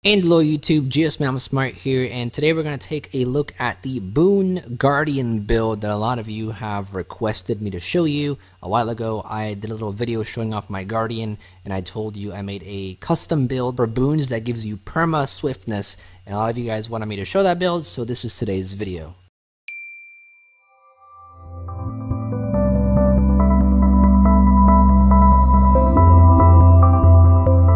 And hello YouTube, GSmaniamsmart here, and today we're going to take a look at the Boon Guardian build that a lot of you have requested me to show you. A while ago I did a little video showing off my Guardian, and I told you I made a custom build for Boons that gives you Perma Swiftness, and a lot of you guys wanted me to show that build, so this is today's video.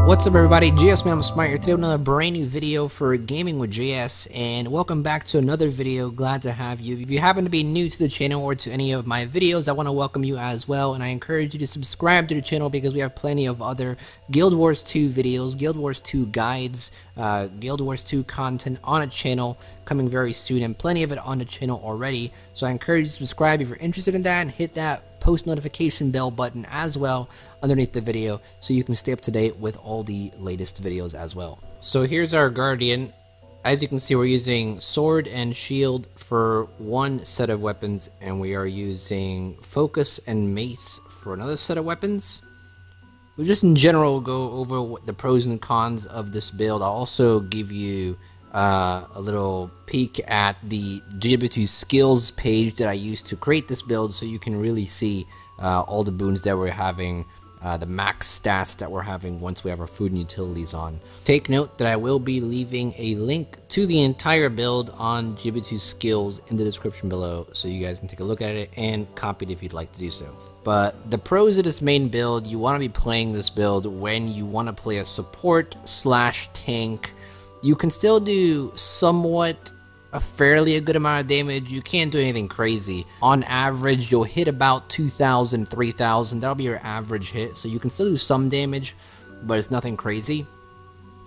What's up everybody, GSmaniamsmart here today with another brand new video for Gaming with JS, and welcome back to another video. Glad to have you. If you happen to be new to the channel or to any of my videos, I want to welcome you as well, and I encourage you to subscribe to the channel because we have plenty of other Guild Wars 2 videos, Guild Wars 2 guides, Guild Wars 2 content on the channel coming very soon, and plenty of it on the channel already. So I encourage you to subscribe if you're interested in that, and hit that post notification bell button as well underneath the video so you can stay up to date with all the latest videos as well. So here's our Guardian. As you can see, we're using sword and shield for one set of weapons, and we are using focus and mace for another set of weapons. We'll just in general go over what the pros and cons of this build. I'll also give you a little peek at the GW2 skills page that I used to create this build, so you can really see all the boons that we're having, the max stats that we're having once we have our food and utilities on. Take note that I will be leaving a link to the entire build on GW2 skills in the description below, so you guys can take a look at it and copy it if you'd like to do so. But the pros of this main build: you want to be playing this build when you want to play a support slash tank. You can still do somewhat a fairly good amount of damage. You can't do anything crazy. On average, you'll hit about 2,000, 3,000. That'll be your average hit. So you can still do some damage, but it's nothing crazy.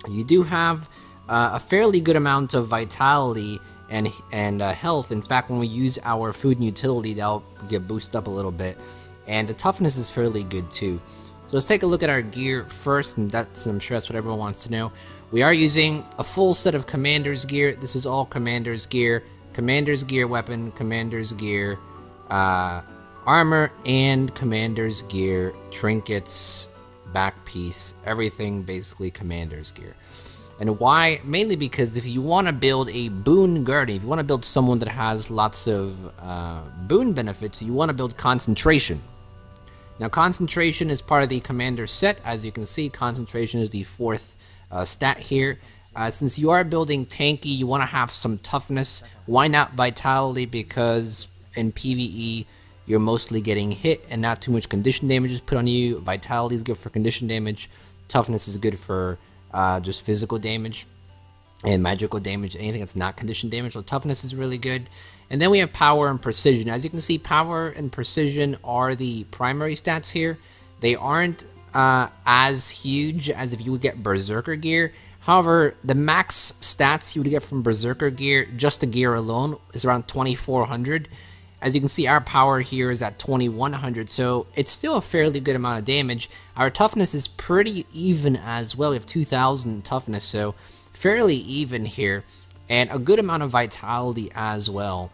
You do have a fairly good amount of vitality and health. In fact, when we use our food and utility, that'll get boosted up a little bit. And the toughness is fairly good too. So let's take a look at our gear first, and I'm sure that's what everyone wants to know. We are using a full set of Commander's gear. This is all Commander's gear weapon, Commander's gear armor, and Commander's gear trinkets, back piece, everything basically Commander's gear. And why? Mainly because if you want to build a Boon Guardian, if you want to build someone that has lots of Boon benefits, you want to build Concentration. Now, Concentration is part of the Commander set. As you can see, Concentration is the fourth stat here. Since you are building tanky, you want to have some toughness. Why not Vitality? Because in PVE, you're mostly getting hit and not too much condition damage is put on you. Vitality is good for condition damage. Toughness is good for just physical damage and magical damage, anything that's not condition damage. So toughness is really good. And then we have power and precision. As you can see, power and precision are the primary stats here. They aren't as huge as if you would get Berserker gear. However, the max stats you would get from Berserker gear, just the gear alone, is around 2,400. As you can see, our power here is at 2,100, so it's still a fairly good amount of damage. Our toughness is pretty even as well. We have 2,000 toughness, so fairly even here. And a good amount of vitality as well.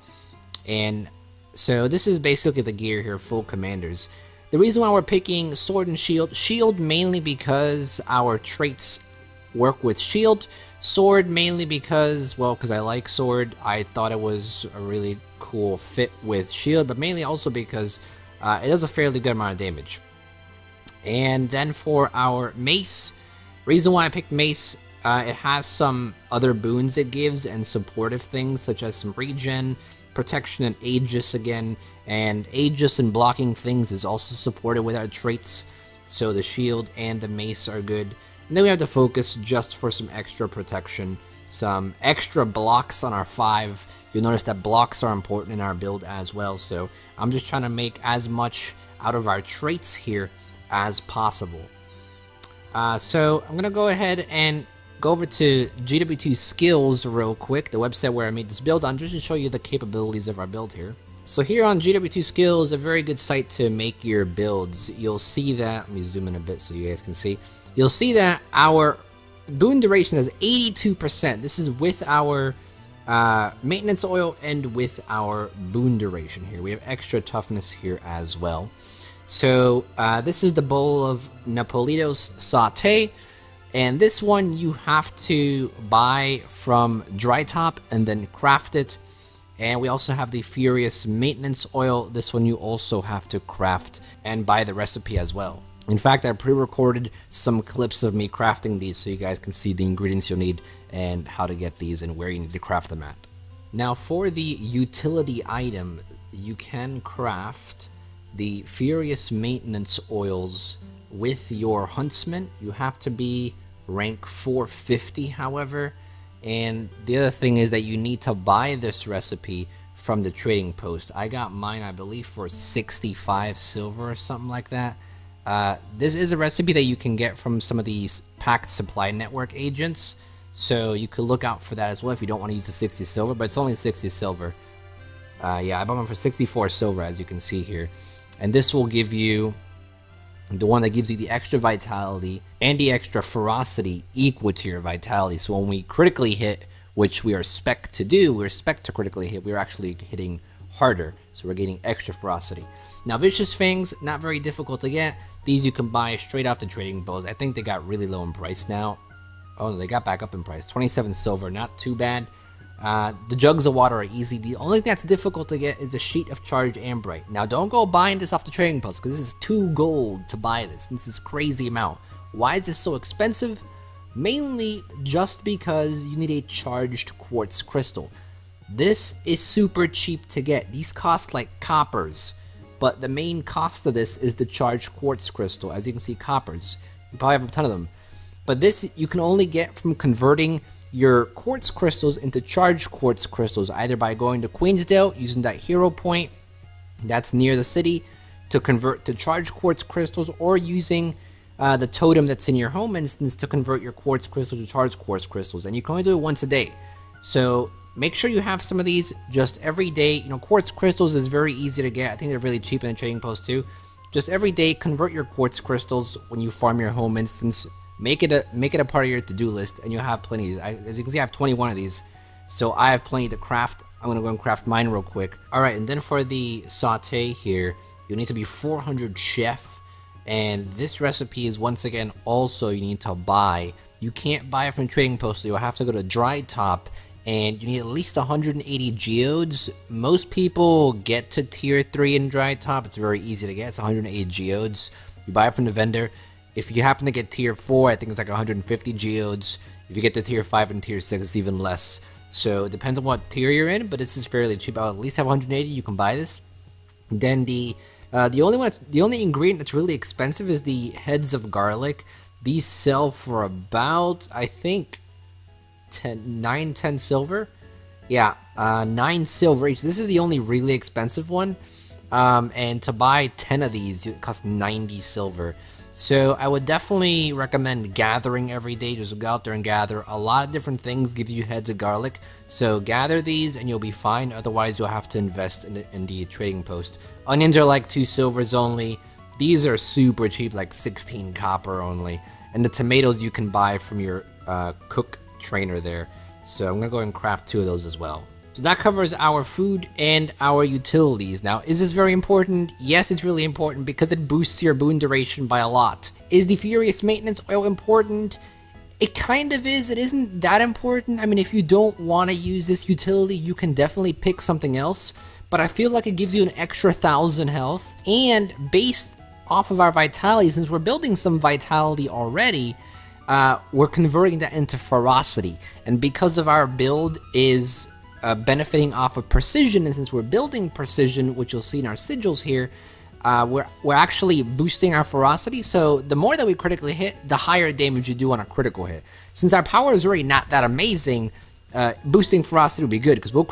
And so this is basically the gear here, full Commanders. The reason why we're picking sword and shield mainly because our traits work with shield. Sword mainly because, well, because I like sword. I thought it was a really cool fit with shield, but mainly also because it does a fairly good amount of damage. And then for our mace, reason why I picked mace, it has some other boons it gives and supportive things such as some regen, protection, and Aegis again. And Aegis and blocking things is also supported with our traits. So the shield and the mace are good. And then we have the focus just for some extra protection. Some extra blocks on our 5. You'll notice that blocks are important in our build as well. So I'm just trying to make as much out of our traits here as possible. So I'm going to go ahead and go over to GW2 skills real quick, the website where I made this build on, just to show you the capabilities of our build here. So here on GW2 skills, a very good site to make your builds. You'll see that, let me zoom in a bit so you guys can see. You'll see that our boon duration is 82%. This is with our maintenance oil and with our boon duration here. We have extra toughness here as well. So this is the bowl of Napolitos saute. And this one you have to buy from Dry Top and then craft it. And we also have the Furious Maintenance Oil. This one you also have to craft and buy the recipe as well. In fact, I pre-recorded some clips of me crafting these so you guys can see the ingredients you'll need and how to get these and where you need to craft them at. Now for the utility item, you can craft the Furious Maintenance Oils with your Huntsman. You have to be rank 450, however. And the other thing is that you need to buy this recipe from the trading post. I got mine, I believe, for 65 silver or something like that. This is a recipe that you can get from some of these Packed Supply Network agents, so you could look out for that as well if you don't want to use the 60 silver, but it's only 60 silver. Yeah, I bought one for 64 silver, as you can see here. And this will give you the one that gives you the extra vitality and the extra ferocity equal to your vitality. So when we critically hit, which we are spec to do, we're spec to critically hit, we're actually hitting harder. So we're getting extra ferocity. Now Vicious Fangs, not very difficult to get. These you can buy straight off the trading post. I think they got really low in price now. Oh no, they got back up in price. 27 silver, not too bad. The jugs of water are easy. The only thing that's difficult to get is a sheet of charged ambrite. Now don't go buying this off the trading post because this is 2 gold to buy this. This is crazy amount. Why is this so expensive? Mainly just because you need a charged quartz crystal. This is super cheap to get. These cost like coppers, but the main cost of this is the charged quartz crystal. As you can see, coppers. You probably have a ton of them. But this you can only get from converting your quartz crystals into charged quartz crystals, either by going to Queensdale, using that hero point that's near the city to convert to charged quartz crystals, or using the totem that's in your home instance to convert your quartz crystals to charged quartz crystals. And you can only do it once a day. So make sure you have some of these just every day. You know, quartz crystals is very easy to get. I think they're really cheap in the trading post too. Just every day, convert your quartz crystals when you farm your home instance. Make it a part of your to-do list, and you'll have plenty. As you can see, I have 21 of these, so I have plenty to craft. I'm gonna go and craft mine real quick. All right, and then for the saute here, you need to be 400 chef, and this recipe is once again also you need to buy. You can't buy it from trading post, so you'll have to go to Dry Top, and you need at least 180 geodes. Most people get to tier 3 in Dry Top. It's very easy to get. It's 180 geodes. You buy it from the vendor. If you happen to get tier 4, I think it's like 150 geodes. If you get to tier 5 and tier 6, it's even less. So it depends on what tier you're in, but this is fairly cheap. I'll at least have 180. You can buy this. Then the only ingredient that's really expensive is the heads of garlic. These sell for about, I think, 10 silver. Yeah, 9 silver each. This is the only really expensive one. And to buy 10 of these, it costs 90 silver. So I would definitely recommend gathering every day. Just go out there and gather. A lot of different things give you heads of garlic. So gather these and you'll be fine. Otherwise, you'll have to invest in the trading post. Onions are like 2 silvers only. These are super cheap, like 16 copper only. And the tomatoes you can buy from your cook trainer there. So I'm going to go ahead and craft 2 of those as well. So that covers our food and our utilities. Now, is this very important? Yes, it's really important because it boosts your boon duration by a lot. Is the Furious Maintenance Oil important? It kind of is. It isn't that important. I mean, if you don't want to use this utility, you can definitely pick something else. But I feel like it gives you an extra 1,000 health. And based off of our vitality, since we're building some vitality already, we're converting that into ferocity. And because of our build is benefiting off of precision, and since we're building precision, which you'll see in our sigils here, we're actually boosting our ferocity. So the more that we critically hit, the higher damage you do on a critical hit. Since our power is already not that amazing, boosting ferocity would be good because we'll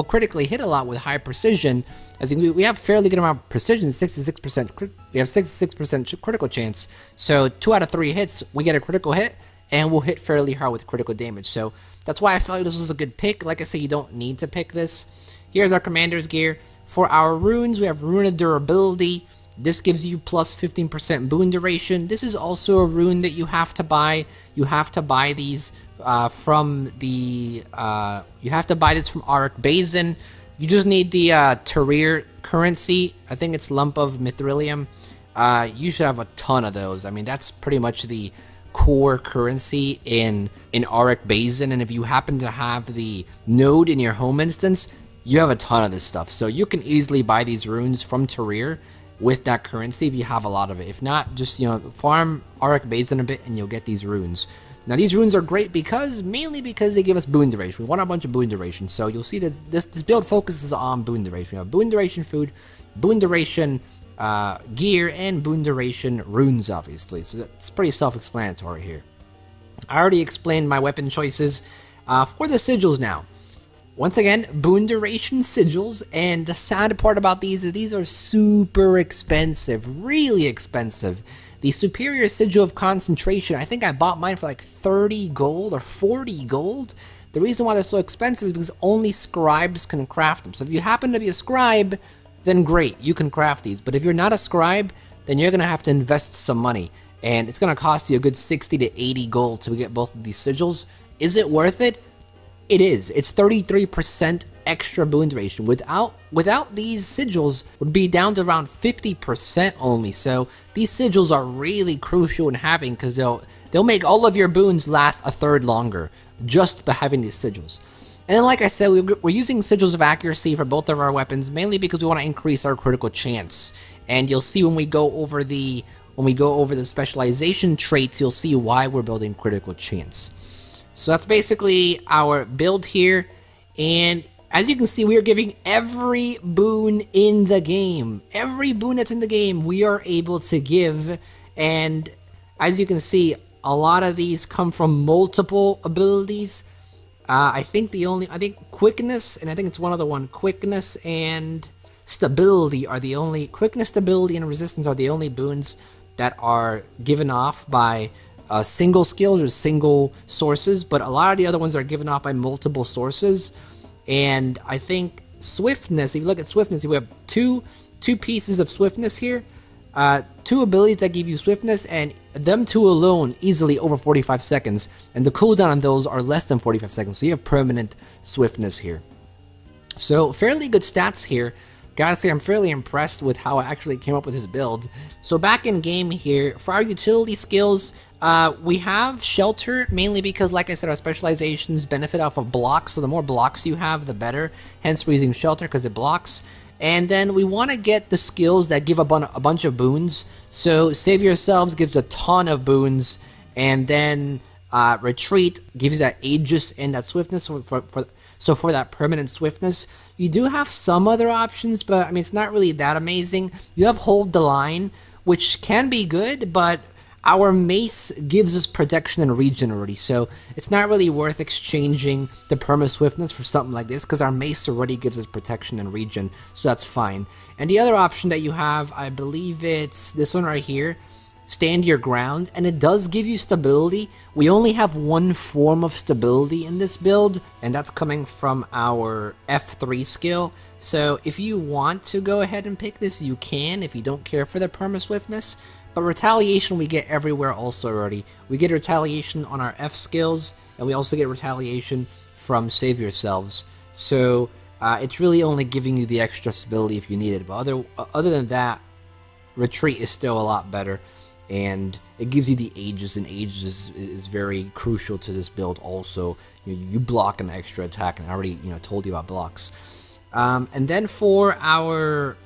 critically hit a lot with high precision. As you can, we have fairly good amount of precision, 66%. We have 66% critical chance. So 2 out of 3 hits, we get a critical hit, and we'll hit fairly hard with critical damage. So that's why I felt like this was a good pick. Like I say, you don't need to pick this. Here's our commander's gear. For our runes, we have Rune of Durability. This gives you plus 15% boon duration. This is also a rune that you have to buy. You have to buy these from the... you have to buy this from Auric Basin. You just need the Tarir currency. I think it's lump of mithrilium. You should have a ton of those. I mean, that's pretty much the core currency in Auric Basin, and if you happen to have the node in your home instance, you have a ton of this stuff. So you can easily buy these runes from Tarir with that currency if you have a lot of it. If not, just, you know, farm Auric Basin a bit and you'll get these runes. Now these runes are great mainly because they give us boon duration. We want a bunch of boon duration, so you'll see that this build focuses on boon duration. We have boon duration food, boon duration gear, and boon duration runes, obviously. So that's pretty self-explanatory here. I already explained my weapon choices for the sigils now. Once again, boon duration sigils, and the sad part about these is these are super expensive, really expensive. The superior sigil of concentration, I think I bought mine for like 30 gold or 40 gold. The reason why they're so expensive is because only scribes can craft them. So if you happen to be a scribe, then great, you can craft these. But if you're not a scribe, then you're going to have to invest some money. And it's going to cost you a good 60 to 80 gold to get both of these sigils. Is it worth it? It is. It's 33% extra boon duration. Without these sigils, would be down to around 50% only. So these sigils are really crucial in having, because they'll make all of your boons last a third longer just by having these sigils. And then, like I said, we're using sigils of accuracy for both of our weapons, mainly because we want to increase our critical chance. And you'll see when we go over the specialization traits, you'll see why we're building critical chance. So that's basically our build here, and as you can see, we are giving every boon in the game. Every boon that's in the game, we are able to give, and as you can see, a lot of these come from multiple abilities. I think quickness, and I think it's one other one, quickness and stability are the only, quickness, stability, and resistance are the only boons that are given off by single skills or single sources, but a lot of the other ones are given off by multiple sources. And I think swiftness, if you look at swiftness, we have two pieces of swiftness here, two abilities that give you swiftness, and them two alone easily over 45 seconds, and the cooldown on those are less than 45 seconds, so you have permanent swiftness here. So fairly good stats here. Gotta say, I'm fairly impressed with how I actually came up with this build. So back in game here, for our utility skills, we have shelter, mainly because, like I said, our specializations benefit off of blocks, so the more blocks you have, the better. Hence, we're using shelter because it blocks. And then we want to get the skills that give a bunch of boons. So Save Yourselves gives a ton of boons, and then Retreat gives you that Aegis and that Swiftness. So for that permanent swiftness, you do have some other options, but I mean, it's not really that amazing. You have Hold the Line, which can be good, but our mace gives us protection and regen already, so it's not really worth exchanging the Perma Swiftness for something like this, because our mace already gives us protection and regen, so that's fine. And the other option that you have, I believe it's this one right here, Stand Your Ground, and it does give you stability. We only have one form of stability in this build, and that's coming from our F3 skill. So if you want to go ahead and pick this, you can, if you don't care for the Perma Swiftness. But Retaliation we get everywhere also already. We get Retaliation on our F skills, and we also get Retaliation from Save Yourselves. So it's really only giving you the extra stability if you need it. But other than that, Retreat is still a lot better. And it gives you the Aegis, and Aegis is very crucial to this build also. You block an extra attack, and I already told you about blocks. And then for our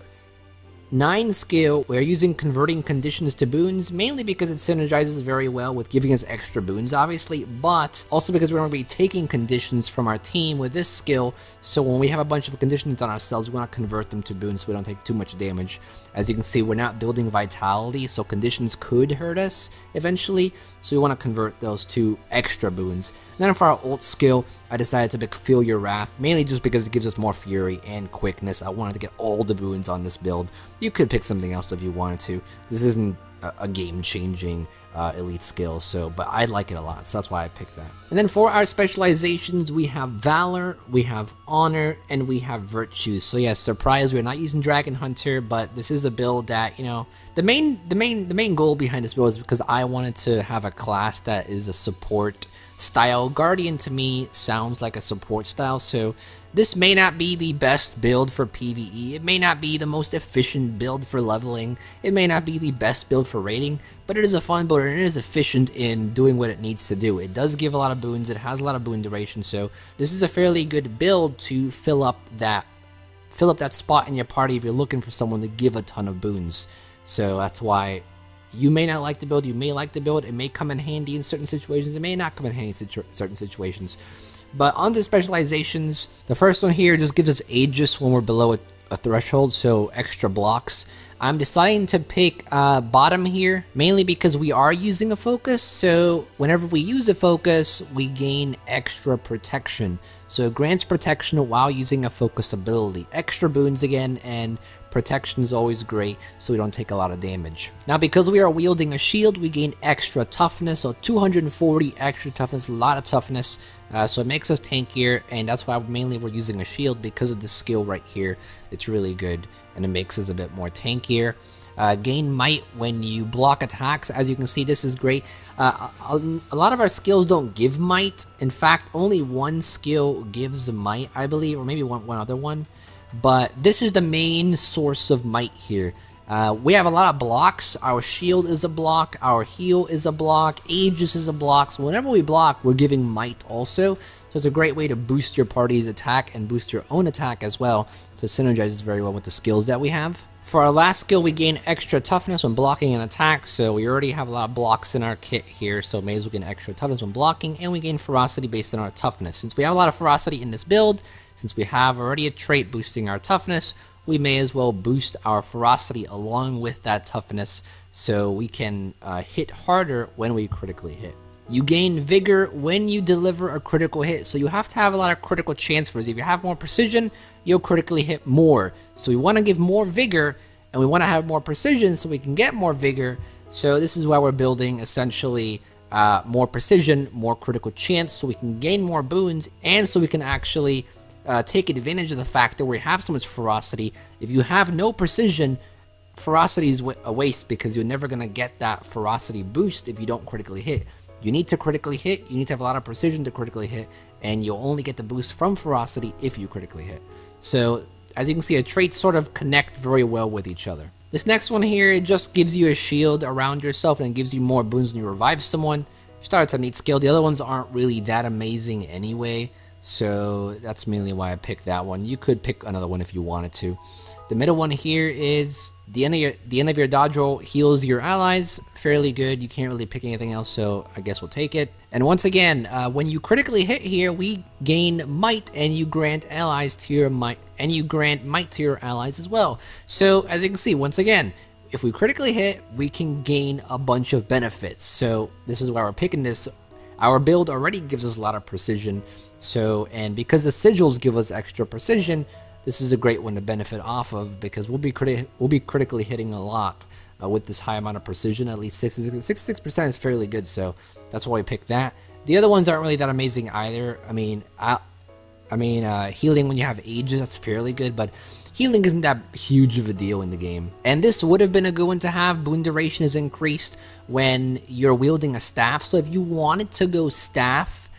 9 skill, we're using Converting Conditions to Boons, mainly because it synergizes very well with giving us extra boons, obviously, but also because we're going to be taking conditions from our team with this skill, so when we have a bunch of conditions on ourselves, we want to convert them to boons so we don't take too much damage. As you can see, we're not building vitality, so conditions could hurt us eventually, so we want to convert those to extra boons. And then for our ult skill, I decided to pick Feel Your Wrath, mainly just because it gives us more fury and quickness. I wanted to get all the boons on this build. You could pick something else if you wanted to. This isn't a game-changing elite skill, but I like it a lot, so that's why I picked that. And then for our specializations, we have Valor, we have Honor, and we have Virtue. So yes, surprise, we're not using Dragon Hunter, but this is a build that, the main goal behind this build is because I wanted to have a class that is a support style. Guardian to me sounds like a support style, so this may not be the best build for PvE. It may not be the most efficient build for leveling. It may not be the best build for raiding, but it is a fun build and it is efficient in doing what it needs to do. It does give a lot of boons. It has a lot of boon duration, so this is a fairly good build to fill up that spot in your party if you're looking for someone to give a ton of boons. So that's why you may not like the build, you may like the build, it may come in handy in certain situations, it may not come in handy in certain situations. But on to specializations, the first one here just gives us Aegis when we're below a threshold, so extra blocks. I'm deciding to pick bottom here, mainly because we are using a focus, so whenever we use a focus, we gain extra protection. So it grants protection while using a focus ability. Extra boons again, and protection is always great, so we don't take a lot of damage. Now, because we are wielding a shield, we gain extra toughness, so 240 extra toughness, a lot of toughness, so it makes us tankier, and that's why mainly we're using a shield, because of this skill right here. It's really good, and it makes us a bit more tankier. Gain might when you block attacks. As you can see, this is great. A lot of our skills don't give might. In fact, only one skill gives might, I believe, or maybe one other one. But this is the main source of might here. We have a lot of blocks. Our shield is a block, our heal is a block, Aegis is a block. So whenever we block, we're giving might also. So it's a great way to boost your party's attack and boost your own attack as well. So it synergizes very well with the skills that we have. For our last skill, we gain extra toughness when blocking an attack, so we already have a lot of blocks in our kit here, so may as well gain extra toughness when blocking, and we gain ferocity based on our toughness. Since we have a lot of ferocity in this build, since we have already a trait boosting our toughness, we may as well boost our ferocity along with that toughness, so we can hit harder when we critically hit. You gain vigor when you deliver a critical hit, so you have to have a lot of critical transfers. If you have more precision, you'll critically hit more. So we want to give more vigor, and we want to have more precision so we can get more vigor. So this is why we're building essentially more precision, more critical chance, so we can gain more boons, and so we can actually take advantage of the fact that we have so much ferocity. If you have no precision, ferocity is a waste, because you're never going to get that ferocity boost if you don't critically hit. You need to critically hit, you need to have a lot of precision to critically hit, and you'll only get the boost from ferocity if you critically hit. So, as you can see, traits sort of connect very well with each other. This next one here, it just gives you a shield around yourself, and it gives you more boons when you revive someone. Starts a neat skill. The other ones aren't really that amazing anyway, so that's mainly why I picked that one. You could pick another one if you wanted to. The middle one here is the end of your dodge roll heals your allies. Fairly good. You can't really pick anything else, so I guess we'll take it. And once again, when you critically hit here, we gain might, and you grant allies to your might, and you grant might to your allies as well. So as you can see, once again, if we critically hit, we can gain a bunch of benefits. So this is why we're picking this. Our build already gives us a lot of precision. So, and because the sigils give us extra precision, this is a great one to benefit off of, because we'll be critically hitting a lot with this high amount of precision. At least 66% is fairly good, so that's why we picked that. The other ones aren't really that amazing either. I mean, healing when you have Aegis, that's fairly good, but healing isn't that huge of a deal in the game. And this would have been a good one to have. Boon duration is increased when you're wielding a staff, so if you wanted to go staff,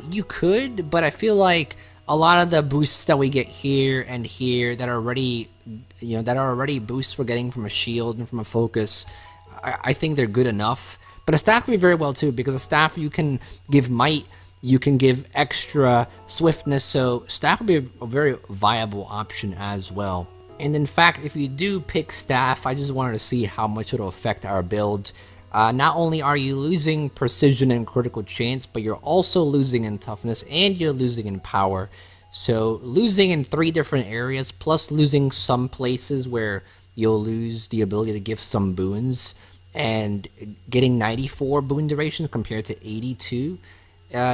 you could, but I feel like a lot of the boosts that we get here and here that are already, boosts we're getting from a shield and from a focus, I think they're good enough. But a staff can be very well too, because a staff you can give might, you can give extra swiftness, so staff would be a very viable option as well. And in fact, if you do pick staff, I just wanted to see how much it'll affect our build. Not only are you losing precision and critical chance, but you're also losing in toughness, and you're losing in power. So losing in 3 different areas, plus losing some places where you'll lose the ability to give some boons, and getting 94 boon duration compared to 82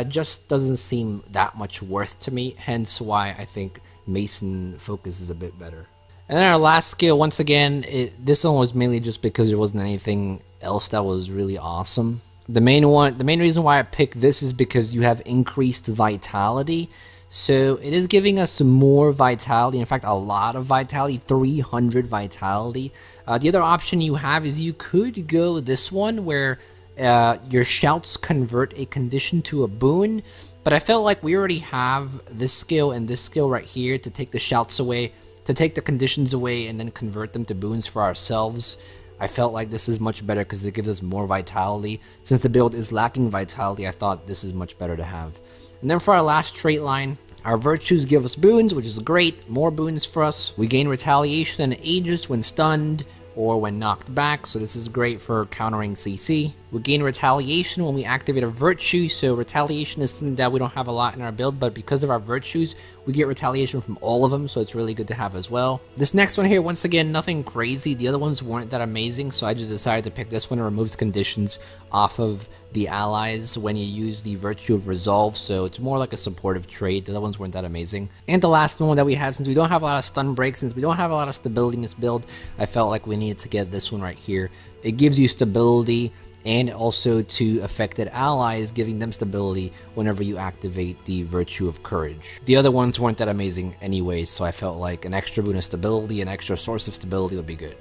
just doesn't seem that much worth to me, hence why I think Mason focus is a bit better. And then our last skill, once again, this one was mainly just because there wasn't anything else that was really awesome. The main reason why I picked this is because you have increased vitality. So it is giving us more vitality, in fact a lot of vitality, 300 vitality. The other option you have is you could go this one where your shouts convert a condition to a boon, but I felt like we already have this skill and this skill right here to take the shouts away, to take the conditions away, and then convert them to boons for ourselves. I felt like this is much better because it gives us more vitality. Since the build is lacking vitality, I thought this is much better to have. And then for our last trait line, our virtues give us boons, which is great. More boons for us. We gain retaliation and aegis when stunned or when knocked back, so this is great for countering CC. We gain retaliation when we activate a virtue, so retaliation is something that we don't have a lot in our build, but because of our virtues, we get retaliation from all of them, so it's really good to have as well. This next one here, once again, nothing crazy. The other ones weren't that amazing, so I just decided to pick this one. It removes conditions off of the allies when you use the virtue of resolve, so it's more like a supportive trait. The other ones weren't that amazing. And the last one that we have, since we don't have a lot of stun breaks, since we don't have a lot of stability in this build, I felt like we needed to get this one right here. It gives you stability and also to affected allies, giving them stability whenever you activate the virtue of courage. The other ones weren't that amazing anyway, so I felt like an extra boon of stability, an extra source of stability would be good.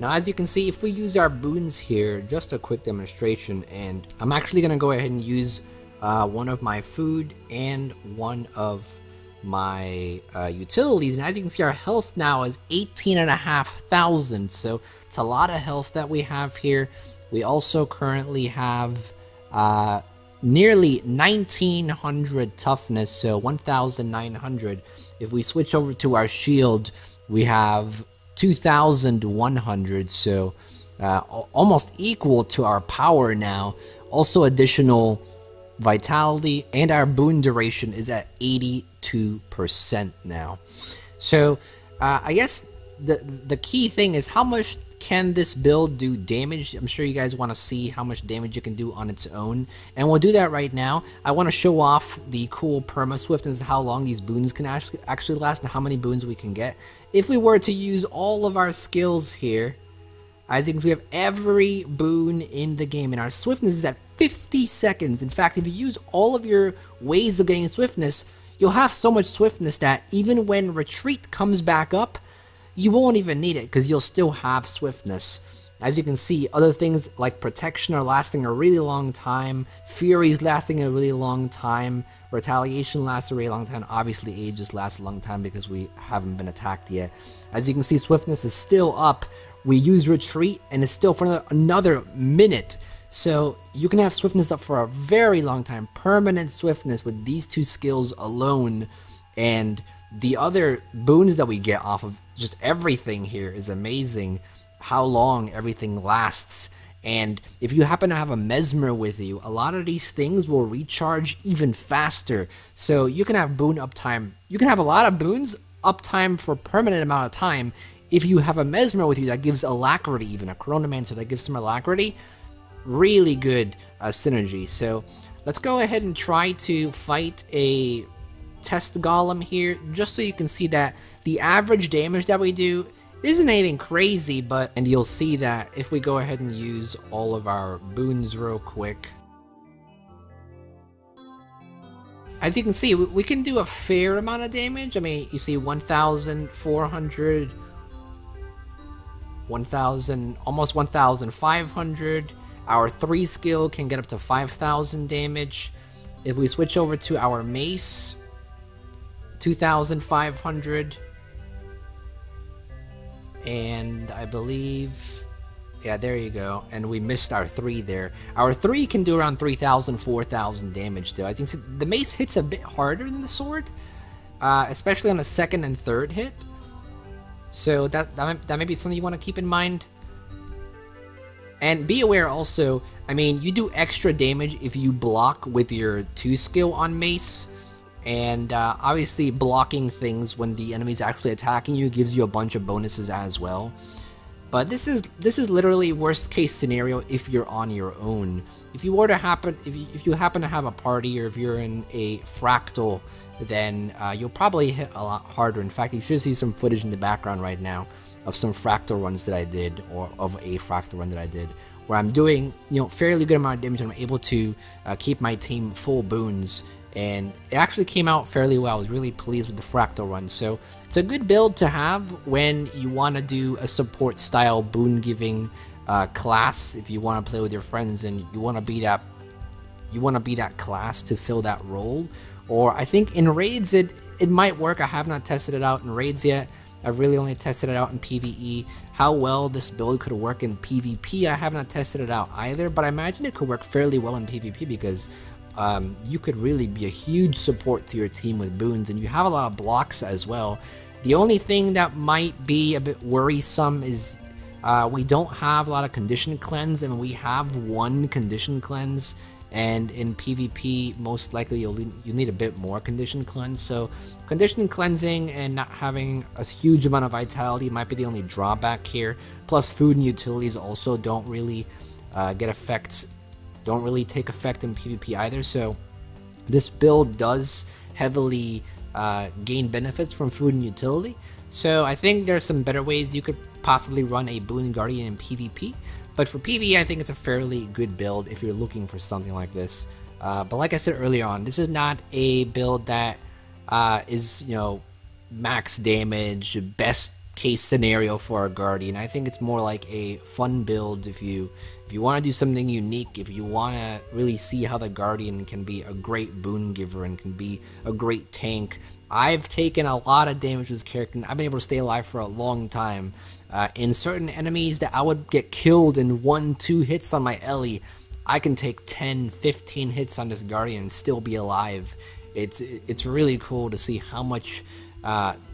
Now, as you can see, if we use our boons here, just a quick demonstration, and I'm actually going to go ahead and use one of my food and one of my utilities, and as you can see, our health now is 18,500, so it's a lot of health that we have here. We also currently have nearly 1900 toughness, so 1900. If we switch over to our shield, we have 2100, so almost equal to our power now. Also additional vitality, and our boon duration is at 82% now. So I guess the key thing is how much can this build do damage. I'm sure you guys want to see how much damage it can do on its own, and we'll do that right now. I want to show off the cool Perma Swiftness, how long these boons can actually last, and how many boons we can get if we were to use all of our skills here. As you can see, we have every boon in the game, and our swiftness is at 50 seconds. In fact, if you use all of your ways of getting swiftness, you'll have so much swiftness that even when retreat comes back up, you won't even need it because you'll still have swiftness. As you can see, other things like protection are lasting a really long time, fury is lasting a really long time, retaliation lasts a really long time, obviously aegis lasts a long time because we haven't been attacked yet. As you can see, swiftness is still up. We use retreat and it's still for another minute. So you can have swiftness up for a very long time, permanent swiftness with these two skills alone. And the other boons that we get off of just everything here is amazing, how long everything lasts. And if you happen to have a mesmer with you, a lot of these things will recharge even faster. So you can have boon uptime. You can have a lot of boons uptime for permanent amount of time. If you have a mesmer with you that gives alacrity, even a chronomancer that gives some alacrity, really good synergy. So let's go ahead and try to fight a test golem here, just so you can see that the average damage that we do isn't anything crazy, and you'll see that if we go ahead and use all of our boons real quick. As you can see, we can do a fair amount of damage. I mean, you see 1,400, 1,000, almost 1,500. Our 3 skill can get up to 5,000 damage. If we switch over to our mace, 2,500, and I believe, yeah, there you go, and we missed our 3 there. Our 3 can do around 3,000, 4,000 damage though. I think the mace hits a bit harder than the sword, especially on the 2nd and 3rd hit, so that may be something you want to keep in mind. And be aware also, I mean, you do extra damage if you block with your 2 skill on mace. And obviously blocking things when the enemy's actually attacking you gives you a bunch of bonuses as well. But this is literally worst case scenario if you're on your own. If you were to if you happen to have a party, or if you're in a fractal, then you'll probably hit a lot harder. In fact, you should see some footage in the background right now of some fractal runs that I did, or of a fractal run that I did, where I'm doing, you know, fairly good amount of damage, and I'm able to keep my team full boons. And it actually came out fairly well. I was really pleased with the fractal run. So it's a good build to have when you want to do a support style boon giving class if you want to play with your friends and you want to be that class to fill that role. Or I think in raids it might work. I have not tested it out in raids yet. I've really only tested it out in PVE. How well this build could work in PvP, I have not tested it out either, but I imagine it could work fairly well in PvP because you could really be a huge support to your team with boons, and you have a lot of blocks as well. The only thing that might be a bit worrisome is we don't have a lot of condition cleanse, and we have one condition cleanse. And in PvP, most likely you'll need a bit more condition cleanse. So condition cleansing and not having a huge amount of vitality might be the only drawback here. Plus food and utilities also don't really take effect in PvP either. So this build does heavily gain benefits from food and utility. So I think there's some better ways you could possibly run a Boon Guardian in PvP. But for PvE, I think it's a fairly good build if you're looking for something like this. But like I said earlier on, this is not a build that is, you know, max damage, best case scenario for a Guardian. I think it's more like a fun build if you want to do something unique, if you want to really see how the Guardian can be a great boon giver and can be a great tank. I've taken a lot of damage with this character, and I've been able to stay alive for a long time. In certain enemies that I would get killed in 1-2 hits on my Ellie, I can take 10-15 hits on this Guardian and still be alive. It's really cool to see how much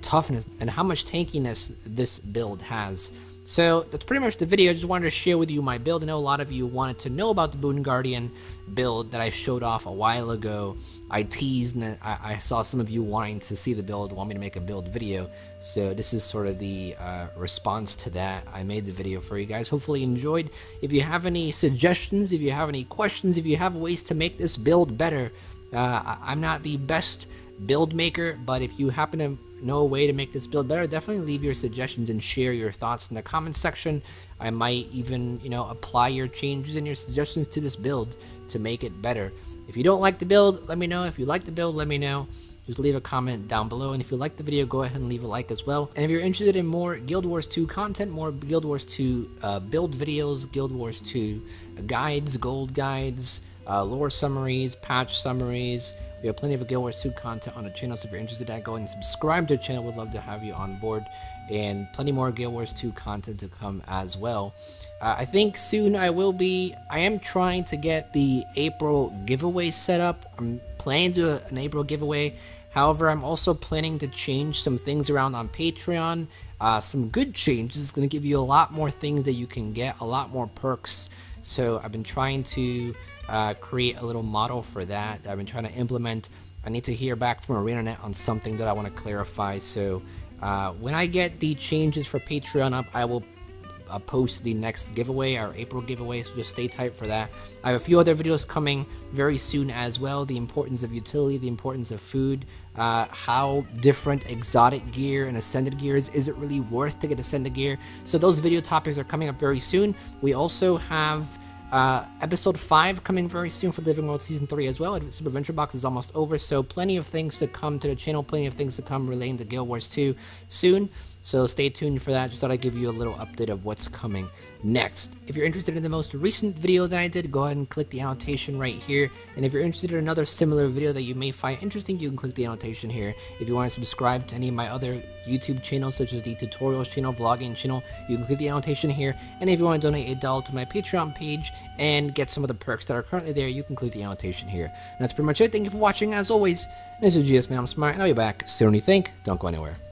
toughness and how much tankiness this build has. So that's pretty much the video. I just wanted to share with you my build. I know a lot of you wanted to know about the Boon Guardian build that I showed off a while ago. I teased, and I saw some of you wanting to see the build, want me to make a build video. So this is sort of the response to that. I made the video for you guys. Hopefully you enjoyed. If you have any suggestions, if you have any questions, if you have ways to make this build better, I'm not the best build maker, but if you happen to know a way to make this build better, definitely leave your suggestions and share your thoughts in the comments section. I might even, you know, apply your changes and your suggestions to this build to make it better. If you don't like the build, let me know. If you like the build, let me know. Just leave a comment down below, and if you like the video, go ahead and leave a like as well. And if you're interested in more Guild Wars 2 content, more Guild Wars 2 build videos, Guild Wars 2 guides, gold guides, lore summaries, patch summaries, we have plenty of Guild Wars 2 content on the channel, so if you're interested in that, go ahead and subscribe to the channel. We'd love to have you on board, and plenty more Guild Wars 2 content to come as well. I think soon I am trying to get the April giveaway set up. I'm planning to do an April giveaway. However, I'm also planning to change some things around on Patreon. Some good changes. It's going to give you a lot more things that you can get, a lot more perks. So I've been trying to create a little model for that I've been trying to implement. I need to hear back from ArenaNet on something that I want to clarify. So when I get the changes for Patreon up, I will post the next giveaway, our April giveaway, so just stay tight for that. I have a few other videos coming very soon as well. The importance of utility, the importance of food, how different exotic gear and ascended gear is it really worth to get ascended gear? So those video topics are coming up very soon. We also have episode 5 coming very soon for Living World Season 3 as well. Super Adventure Box is almost over, so plenty of things to come to the channel, plenty of things to come relating to Guild Wars 2 soon. So stay tuned for that. Just thought I'd give you a little update of what's coming next. If you're interested in the most recent video that I did, go ahead and click the annotation right here. And if you're interested in another similar video that you may find interesting, you can click the annotation here. If you want to subscribe to any of my other YouTube channels, such as the tutorials channel, vlogging channel, you can click the annotation here. And if you want to donate $1 to my Patreon page and get some of the perks that are currently there, you can click the annotation here. And that's pretty much it. Thank you for watching. As always, this is GSmaniamsmart, and I'll be back sooner than you think. Don't go anywhere.